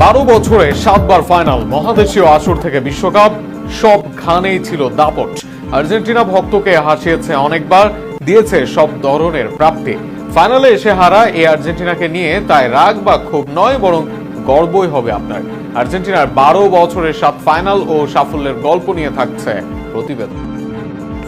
12 বছরে 7 বার ফাইনাল, মহাদেশীয় আসর থেকে বিশ্বকাপ, সবখানেই ছিল দাপট। আর্জেন্টিনা ভক্তকে হাসিয়েছে অনেকবার, দিয়েছে সব ধরনের প্রাপ্তি। ফাইনালে এসে হারা এই আর্জেন্টিনাকে নিয়ে তাই রাগ বা ক্ষোভ নয়, বরং গর্বই হবে আপনার। আর্জেন্টিনার 12 বছরের 7 ফাইনাল ও সাফল্যের গল্প নিয়ে থাকছে প্রতিবেদন।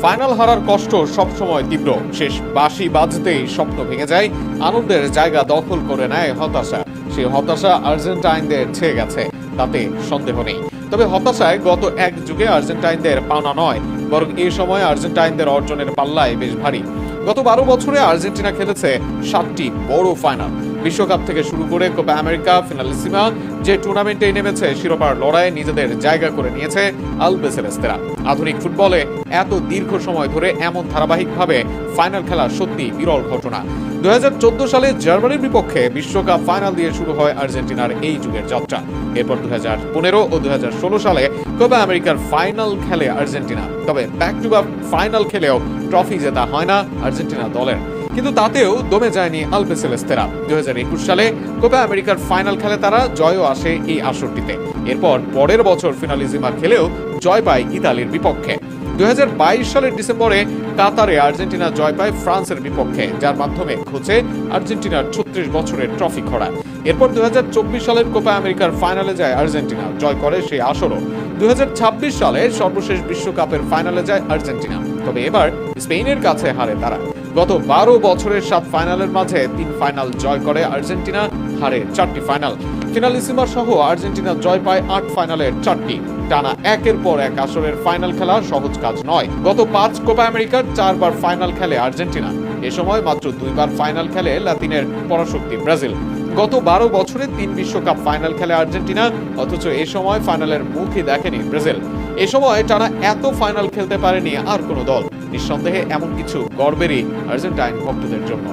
ফাইনাল হারার কষ্ট সবসময় তীব্র, শেষ বাঁশি বাজতেই স্বপ্ন ভেঙে যায়, আনন্দের জায়গা দখল করে নেয় হতাশা। সেই হতাশা আর্জেন্টাইনদের ছেয়ে গেছে, তাতে সন্দেহ নেই। তবে হতাশায় গত এক যুগে আর্জেন্টাইনদের পাওনা নয়, বরং এই সময় আর্জেন্টাইনদের অর্জনের পাল্লায় বেশ ভারী। গত 12 বছরে আর্জেন্টিনা খেলেছে 7টি বড় ফাইনাল। বিশ্বকাপ থেকে শুরু করে কোপা আমেরিকা, ফিনালিসিমা, যে টুর্নামেন্টে নেমেছে শিরোপার লড়াইয়ে নিজেদের জায়গা করে নিয়েছে আলবিসেলেস্তেরা। আধুনিক ফুটবলে এত দীর্ঘ সময় ধরে এমন ধারাবাহিকভাবে ফাইনাল খেলা সত্যি বিরল ঘটনা। 2014 সালে জার্মানির বিপক্ষে বিশ্বকাপ ফাইনাল দিয়ে শুরু হয় আর্জেন্টিনার এই যুগের যাত্রা। এরপর 2015 ও 2016 সালে কোপা আমেরিকার ফাইনাল খেলে আর্জেন্টিনা। তবে ব্যাক টু ব্যাক ফাইনাল খেলেও ট্রফি জেতা হয় না আর্জেন্টিনা দলের। কিন্তু তাতেও দমে যায়নি আলবিসেলেস্তেরা। 2021 সালে কোপা আমেরিকার ফাইনাল খেলে তারা, জয়ও আসে এই আসরটিতে। এরপর পরের বছর ফিনালিজিমা খেলেও জয় পায় ইতালির বিপক্ষে। 2022 সালের ডিসেম্বরে কাতারে আর্জেন্টিনা জয় পায় ফ্রান্সের বিপক্ষে, যার মাধ্যমে ঘুচে আর্জেন্টিনার 36 বছরের ট্রফি খরা। এরপর 2024 সালের কোপা আমেরিকার ফাইনালে যায় আর্জেন্টিনা, জয় করে সেই আসরও। 2026 সালে সর্বশেষ বিশ্বকাপের ফাইনালে যায় আর্জেন্টিনা, তবে এবার স্পেনের কাছে হারে তারা। গত 12 বছরের 7 ফাইনালের মাঝে 3 ফাইনাল জয় করে আর্জেন্টিনা, হারে 4টি ফাইনাল। ফিনালিসিমা সহ আর্জেন্টিনা জয় পায় 8 ফাইনালের 4টি। টানা একের পর এক আসরের ফাইনাল খেলা সহজ কাজ নয়। গত 5 কোপা আমেরিকার 4 বার ফাইনাল খেলে আর্জেন্টিনা। এ সময় মাত্র 2 বার ফাইনাল খেলে লাতিনের পরাশক্তি ব্রাজিল। গত 12 বছরে 3 বিশ্বকাপ ফাইনাল খেলে আর্জেন্টিনা, অথচ এ সময় ফাইনালের মুখই দেখেনি ব্রাজিল। এ সময় টানা এত ফাইনাল খেলতে পারেনি আর কোনো দল। নিঃসন্দেহে এমন কিছু গর্বেরই আর্জেন্টাইন ভক্তদের জন্য।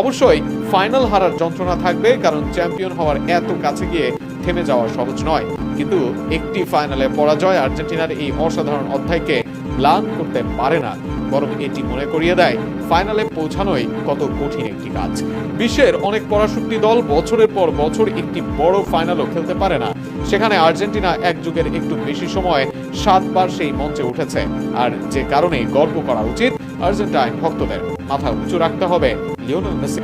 অবশ্যই ফাইনাল হারার যন্ত্রণা থাকবে, কারণ চ্যাম্পিয়ন হওয়ার এত কাছে গিয়ে থেমে যাওয়া সহজ নয়। কিন্তু একটি ফাইনালে পরাজয় আর্জেন্টিনার এই অসাধারণ অধ্যায়কে ম্লান করতে পারে না, বরং এটি মনে করিয়ে দেয় ফাইনালে পৌঁছানোই কত কঠিন একটি কাজ। বিশ্বের অনেক পরাশক্তি দল বছরের পর বছর একটি বড় ফাইনালও খেলতে পারে না। সেখানে আর্জেন্টিনা এক যুগের একটু বেশি সময় 7 বার সেই মঞ্চে উঠেছে, আর যে কারণে গর্ব করা উচিত আর্জেন্টাইন ভক্তদের। মাথা উঁচু রাখতে হবে লিওনেল মেসি।